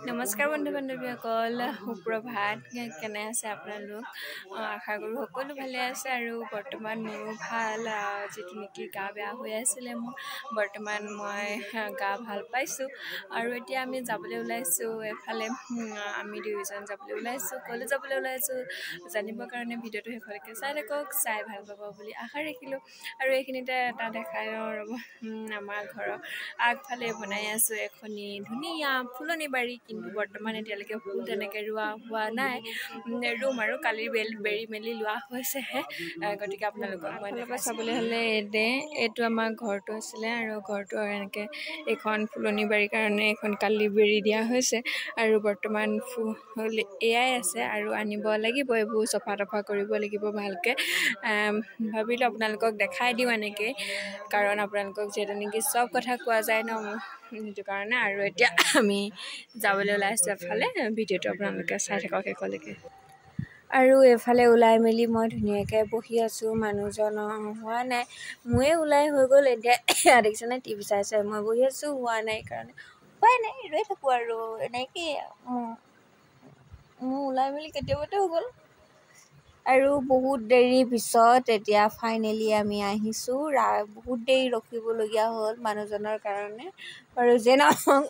নমস্কাৰ বন্ধু বান্ধৱীসকল, সুপ্ৰভাত। কেনে আছে আপোনালোক? আশা কৰোঁ সকলো ভালে আছে আৰু বৰ্তমান মোৰো ভাল। যিটো নেকি গা বেয়া হৈ আছিলে মোৰ, বৰ্তমান মই গা ভাল পাইছোঁ। আৰু এতিয়া আমি যাবলৈ ওলাইছোঁ এফালে। আমি দুয়োজন যাবলৈ ওলাইছোঁ। ক'লৈ যাবলৈ ওলাইছোঁ জানিবৰ কাৰণে ভিডিঅ'টো শেষলৈকে চাই থাকক, চাই ভাল পাব বুলি আশা ৰাখিলোঁ। আৰু এইখিনিতে এটা দেখাই ৰ'ব, আমাৰ ঘৰৰ আগফালে বনাই আছোঁ এখনি ধুনীয়া ফুলনি বাৰী, কিন্তু বৰ্তমান এতিয়ালৈকে ফুল তেনেকৈ ৰোৱা হোৱা নাই। ৰুম আৰু কালি বেৰি মেলি লোৱা হৈছেহে। গতিকে আপোনালোকক মই চাবলৈ হ'লে এইটো আমাৰ ঘৰটো আছিলে, আৰু ঘৰটো এনেকৈ এইখন ফুলনি বাৰীৰ কাৰণে এখন কালি বেৰি দিয়া হৈছে। আৰু বৰ্তমান ফুল এয়াই আছে, আৰু আনিব লাগিব, এইবোৰ চফা তফা কৰিব লাগিব ভালকৈ। ভাবিলোঁ আপোনালোকক দেখাই দিওঁ এনেকৈ, কাৰণ আপোনালোকক যিহেতু নেকি চব কথা কোৱা যায় ন, সেইটো কাৰণে। আৰু এতিয়া আমি যাবলৈ ওলাইছোঁ এফালে। ভিডিঅ'টো আপোনালোকে চাই থাকক শেষলৈকে। আৰু এইফালে ওলাই মেলি মই ধুনীয়াকৈ বহি আছোঁ, মানুহজন হোৱা নাই। মোৰে ওলাই হৈ গ'ল। এতিয়া দেখিছেনে টিভি চাই চাই মই বহি আছোঁ, হোৱা নাই কাৰণে উপায় নাই, ৰৈ থাকোঁ আৰু এনেকৈ। মোৰ ওলাই মেলি কেতিয়াবাতে হৈ গ'ল। আৰু বহুত দেৰিৰ পিছত এতিয়া ফাইনেলি আমি আহিছোঁ। বহুত দেৰি ৰখিবলগীয়া হ'ল মানুহজনৰ কাৰণে। আৰু যে নহওক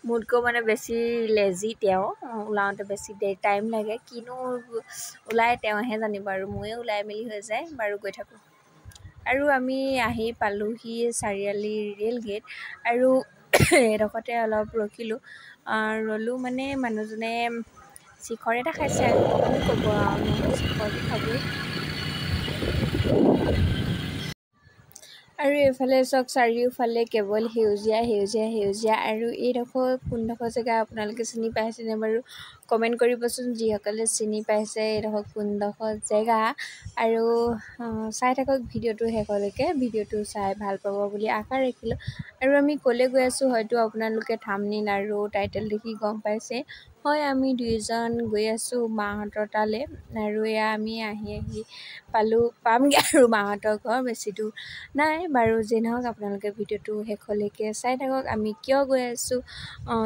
মোতকৈ মানে বেছি লেজি তেওঁ, ওলাওঁতে বেছি দেৰি টাইম লাগে। কিনো ওলাই তেওঁহে জানিব, আৰু ময়ে ওলাই মেলি হৈ যায় বাৰু, গৈ থাকোঁ। আৰু আমি আহি পালোঁহি চাৰিআলি ৰে'ল গেট। আৰু এইডোখৰতে অলপ ৰ'লোঁ মানে মানুহজনে চিখৰ এটা খাইছে, আৰু কিনো ক'ব আৰু, চিখৰটো খাবই। আৰু এইফালে চাওক, চাৰিওফালে কেৱল সেউজীয়া সেউজীয়া সেউজীয়া। আৰু এইডোখৰ কোনডোখৰ জেগা আপোনালোকে চিনি পাইছেনে বাৰু? কমেণ্ট কৰিবচোন যিসকলে চিনি পাইছে এইডোখৰ কোনডোখৰ জেগা। আৰু চাই থাকক ভিডিঅ'টো শেষলৈকে, ভিডিঅ'টো চাই ভাল পাব বুলি আশা ৰাখিলোঁ। আৰু আমি ক'লৈ গৈ আছোঁ হয়তো আপোনালোকে থাম্বনেইল আৰু টাইটেল দেখি গম পাইছে। হয়, আমি দুয়োজন গৈ আছোঁ মাহঁতৰ তালৈ। আৰু এয়া আমি আহি পামগৈ আৰু মাহঁতৰ ঘৰ, বেছি দূৰ নাই বাৰু। যি নহওক আপোনালোকে ভিডিঅ'টো শেষলৈকে চাই থাকক। আমি কিয় গৈ আছোঁ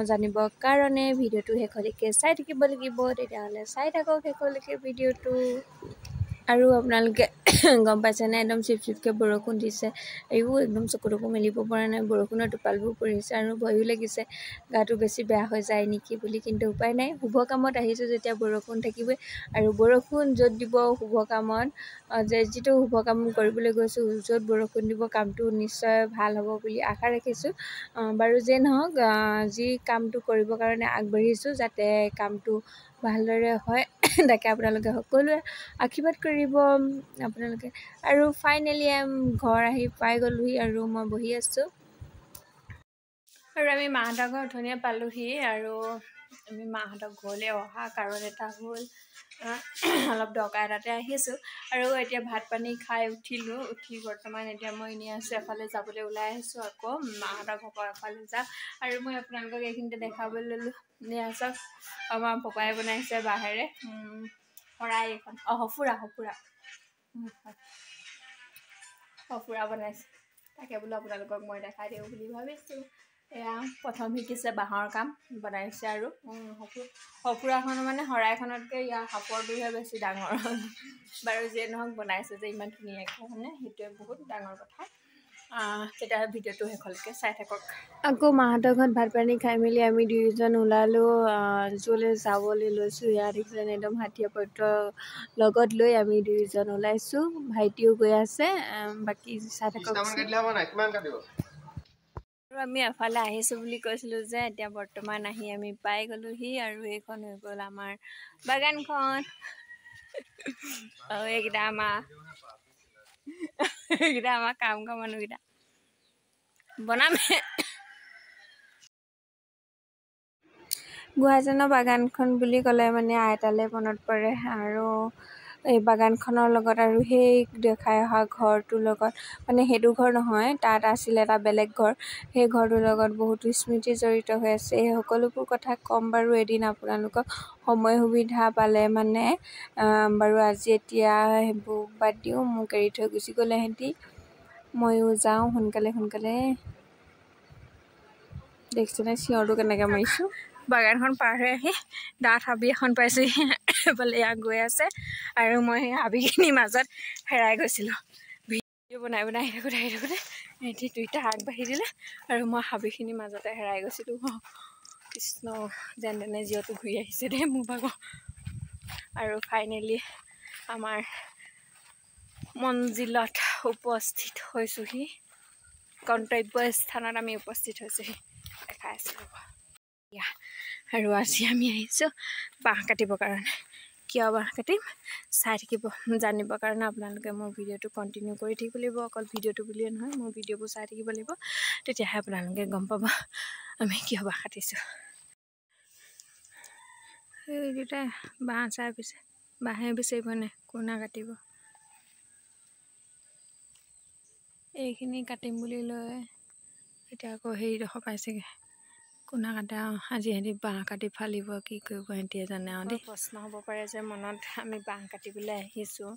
জানিবৰ কাৰণে ভিডিঅ'টো শেষলৈকে চাই থাকিব লাগিব। তেতিয়াহ'লে চাই থাকক শেষলৈকে ভিডিঅ'টো। আৰু আপোনালোকে গম পাইছেনে, একদম চিপ চিপকৈ বৰষুণ দিছে। এইবোৰ একদম চকু তকু মেলিব পৰা নাই, বৰষুণৰ টোপালবোৰ পৰিছে। আৰু ভয়ো লাগিছে গাটো বেছি বেয়া হৈ যায় নেকি বুলি, কিন্তু উপায় নাই। শুভ কামত আহিছোঁ যেতিয়া বৰষুণ থাকিবই। আৰু বৰষুণ য'ত দিব শুভ কামত, যিটো শুভ কাম কৰিবলৈ গৈছোঁ, য'ত বৰষুণ দিব কামটো নিশ্চয় ভাল হ'ব বুলি আশা ৰাখিছোঁ। বাৰু যিয়ে নহওক, যি কামটো কৰিবৰ কাৰণে আগবাঢ়িছোঁ যাতে কামটো ভালদৰে হয়, তাকে আপোনালোকে সকলোৱে আশীৰ্বাদ কৰিব আপোনালোকে। আৰু ফাইনেলি ঘৰ আহি পাই গ'লোহি, আৰু মই বহি আছোঁ। আৰু আমি মাহঁতৰ ঘৰ ধুনীয়া পালোঁহি। আৰু আমি মাহঁতৰ ঘৰলৈ অহা কাৰণ এটা হ'ল, অলপ দৰকাৰ এটাতে আহিছোঁ। আৰু এতিয়া ভাত পানী খাই উঠি বৰ্তমান এতিয়া মই এনেই আছোঁ, এফালে যাবলৈ ওলাই আহিছোঁ আকৌ মাহঁতৰ ঘৰৰ এফালে যাওঁ। আৰু মই আপোনালোকক এইখিনিতে দেখাবলৈ ল'লোঁ, চাওক আমাৰ পপাই বনাইছে বাঁহেৰে শৰাই এখন, সঁফুৰা বনাইছে। তাকে বোলো আপোনালোকক মই দেখাই দিওঁ বুলি ভাবিছোঁ। এয়া প্ৰথম শিকিছে বাঁহৰ কাম বনাইছে। আৰু সঁফুৰাখন মানে শৰাইখনতকৈ ইয়াৰ সাপৰটোহে বেছি ডাঙৰ বাৰু। যিয়ে নহওক বনাইছে যে ইমান ধুনীয়াকৈ, মানে সেইটোৱে বহুত ডাঙৰ কথা। তেতিয়াহ'লে ভিডিঅ'টো শেষলৈকে চাই থাকক। আকৌ মাহঁতৰ ঘৰত ভাত পানী খাই মেলি আমি দুয়োজন ওলালোঁ, য'লৈ যাবলৈ লৈছোঁ। ইয়াত দেখিছেনে একদম হাতীয়ে পত্ৰ লগত লৈ আমি দুয়োজন ওলাইছোঁ। ভাইটিও গৈ আছে, বাকী চাই থাকক। আৰু আমি এফালে আহিছোঁ বুলি কৈছিলোঁ যে, এতিয়া বৰ্তমান আহি আমি পাই গ'লোহি। আৰু এইখন হৈ গ'ল আমাৰ বাগানখন। এইকেইটা আমাৰ কাম কৰা মানুহকেইটা বনামহে। গোহাঁইজানৰ বাগানখন বুলি ক'লে মানে আইতালৈ মনত পৰে। আৰু এই বাগানখনৰ লগত আৰু সেই দেখাই অহা ঘৰটোৰ লগত, মানে সেইটো ঘৰ নহয়, তাত আছিলে এটা বেলেগ ঘৰ। সেই ঘৰটোৰ লগত বহুতো স্মৃতি জড়িত হৈ আছে। এই সকলোবোৰ কথা ক'ম বাৰু এদিন আপোনালোকক সময় সুবিধা পালে মানে। বাৰু আজি এতিয়া সেইবোৰ বাদ দিওঁ, মোক এৰি থৈ গুচি গ'লে সিহঁতি, ময়ো যাওঁ সোনকালে। দেখিছেনে চিঞৰটো কেনেকৈ মাৰিছোঁ? বাগানখন পাৰ হৈ আহি ডাঠ হাবি এখন পাইছোঁহি এফালে এয়া গৈ আছে আৰু মই সেই হাবিখিনিৰ মাজত হেৰাই গৈছিলোঁ ভিডিঅ' বনাই আহি থাকোঁতে এটি দুইটা আগবাঢ়ি দিলে আৰু মই হাবিখিনিৰ মাজতে হেৰাই গৈছিলোঁ কৃষ্ণ যেন তেনে যিহেতু ঘূৰি আহিছে দেই মোৰ ভাগৰ আৰু ফাইনেলি আমাৰ মঞ্জিলত উপস্থিত হৈছোঁহি গন্তব্য স্থানত আমি উপস্থিত হৈছোঁহি দেখাই আছোঁ আৰু আজি আমি আহিছোঁ বাঁহ কাটিবৰ কাৰণে কিয় বাঁহ কাটিম চাই থাকিব জানিবৰ কাৰণে আপোনালোকে মোৰ ভিডিঅ'টো কণ্টিনিউ কৰি থাকিব লাগিব অকল ভিডিঅ'টো বুলিয়ে নহয় মোৰ ভিডিঅ'বোৰ চাই থাকিব লাগিব তেতিয়াহে আপোনালোকে গম পাব আমি কিয় বাঁহ কাটিছোঁ এই দুটাই বাঁহ চাই পিছে বাঁহে বিচাৰিব নে কোনা কাটিব এইখিনি কাটিম বুলি লৈ এতিয়া আকৌ হেৰিডোখৰ পাইছেগৈ কোনা কাটা আজি সিহঁতি বাঁহ কাটি ফালিব কি কৰিব সিহঁতিয়ে জানে আৰু দেই প্ৰশ্ন হ'ব পাৰে যে মনত আমি বাঁহ কাটিবলৈ আহিছোঁ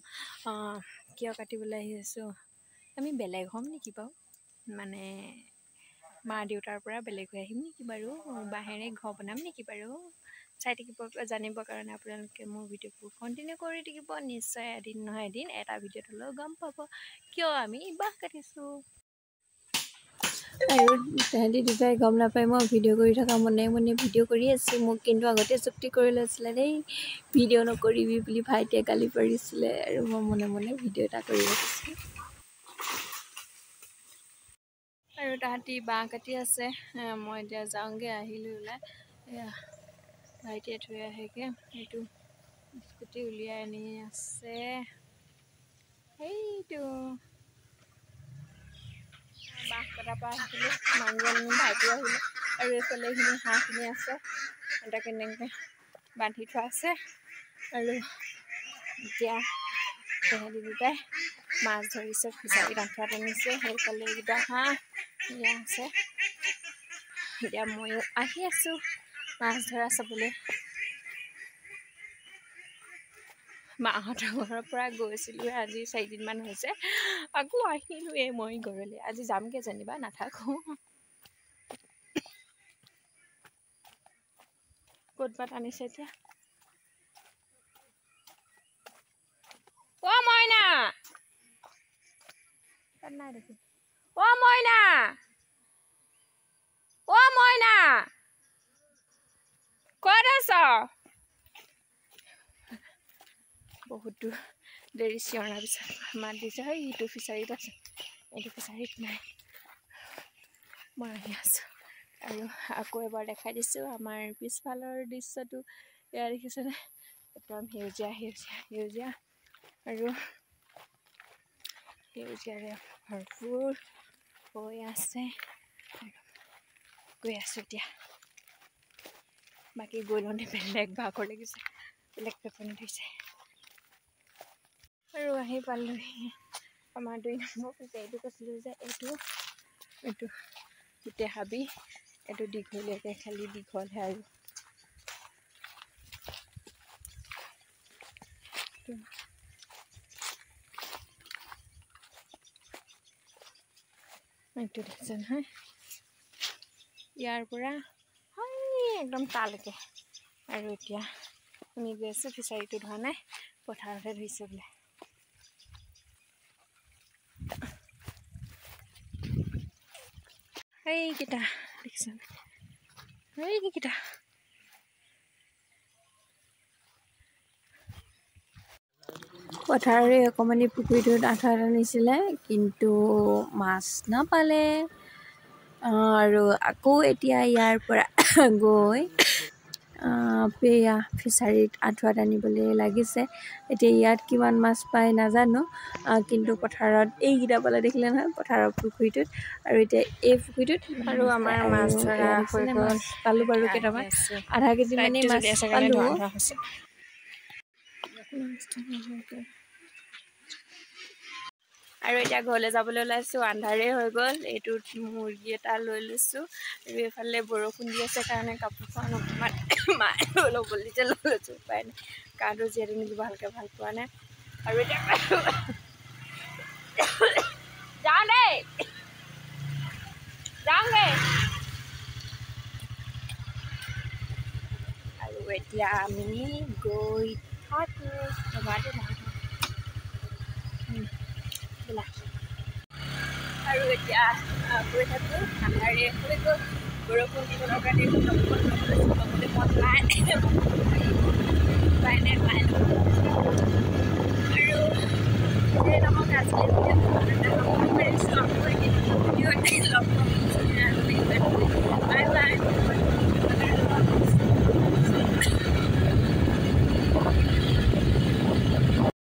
কিয় কাটিবলৈ আহিছোঁ আমি বেলেগ হ'ম নেকি বাৰু মানে মা দেউতাৰ পৰা বেলেগ হৈ আহিম নেকি বাৰু বাঁহেৰে ঘৰ বনাম নেকি বাৰু চাই থাকিব জানিবৰ কাৰণে আপোনালোকে মোৰ ভিডিঅ'বোৰ কণ্টিনিউ কৰি থাকিব নিশ্চয় এদিন নহয় এদিন এটা ভিডিঅ'ত হ'লেও গম পাব কিয় আমি বাঁহ কাটিছোঁ আৰু তাহাঁতি দুটাই গম নাপায় মই ভিডিঅ' কৰি থকা মনে মনে ভিডিঅ' কৰি আছোঁ মোক কিন্তু আগতে চুক্তি কৰি লৈছিলে দেই ভিডিঅ' নকৰিবি বুলি ভাইটিয়ে গালি পাৰিছিলে আৰু মই মনে মনে ভিডিঅ' এটা কৰি ৰাখিছোঁ আৰু তাহাঁতি বাঁহ কাটি আছে মই এতিয়া যাওঁগৈ আহিলোঁ ওলাই এয়া ভাইটিয়ে থৈ আহেগৈ সেইটো স্কুটি উলিয়াই আনি আছে সেইটো বাঁহ কটাৰ পৰা আহিছিলোঁ মানুহজন ভাইটি আহিলে আৰু এইফালে এইখিনি হাঁহখিনি আছে এটা কেনেকৈ বান্ধি থোৱা আছে আৰু এতিয়া তাহাঁতি দুটাই মাছ ধৰিছে ফিচাৰীত আঁঠুৱাত আনিছে সেইফালে এইকেইটা হাঁহ এয়া আছে এতিয়া ময়ো আহি আছোঁ মাছ ধৰা চাবলৈ মাহঁতৰ ঘৰৰ পৰা গৈছিলোঁ আজি 4 দিনমান হৈছে আকৌ আহিলোঁৱে মই ঘৰলৈ আজি যামগৈ যেনিবা নাথাকোঁ ক'ত বাত আনিছে এতিয়া অ মইনা তাত নাই দেখোন অ মইনা ক'ত আছ বহুতো দেৰি চিঞৰাৰ পিছত মাত দিছে সেই ইটো ফিচাৰীত আছে এইটো ফিচাৰীত নাই মই আহি আছোঁ আৰু আকৌ এবাৰ দেখাই দিছোঁ আমাৰ পিছফালৰ দৃশ্যটো এয়া দেখিছেনে একদম সেউজীয়া আৰু সেউজীয়াৰে ভৰপূৰ হৈ আছে গৈ আছোঁ এতিয়া বাকী গৈ লওঁতে বেলেগ ভাগৰ লাগিছে বেলেগ পেপনি ধৰিছে আৰু আহি পালোঁহি আমাৰ 2 নম্বৰ ফিচাৰীটো কৈছিলোঁ যে এইটো গোটেই হাবি এইটো দীঘলীয়াকৈ খালি দীঘলহে আৰু এইটো দেখিছে নহয় ইয়াৰ পৰা একদম তালৈকে আৰু এতিয়া আমি গৈ আছোঁ ফিচাৰীটো ধৰা নাই পথাৰতে ধৰিছে বোলে এইকেইটা দেখিছে এইকেইটা পথাৰৰে অকণমানি পুখুৰীটোত আঁঠুৱাত আনিছিলে কিন্তু মাছ নাপালে আৰু আকৌ এতিয়া ইয়াৰ পৰা গৈ এয়া ফিচাৰীত আঁঠুৱাত আনিবলৈ লাগিছে এতিয়া ইয়াত কিমান মাছ পায় নাজানো কিন্তু পথাৰত এইকেইটা পালে দেখিলে নহয় পথাৰৰ পুখুৰীটোত আৰু এতিয়া এই পুখুৰীটোত আৰু আমাৰ মাছ ধৰা মাছ পালোঁ বাৰু কেইটামান আধা কেজি মানে মাছ পালোঁ আৰু এতিয়া ঘৰলৈ যাবলৈ ওলাইছোঁ আন্ধাৰেই হৈ গ'ল এইটোত মুৰ্গী এটা লৈ লৈছোঁ আৰু এইফালে বৰষুণ দি আছে কাৰণে কাপোৰখন অকণমান মায়ে ল'ব দিছে লৈ লৈছোঁ উপায় নাই গাটো যিহেতু নিজে ভালকৈ ভাল পোৱা নাই আৰু এতিয়া এতিয়া আমি গৈ থাকোঁ ব'লা আৰু এতিয়া গৈ থাকোঁ আহাৰে হৈ গ'ল বৰষুণ দিনৰ কাৰণে ল'বলৈ মন নাই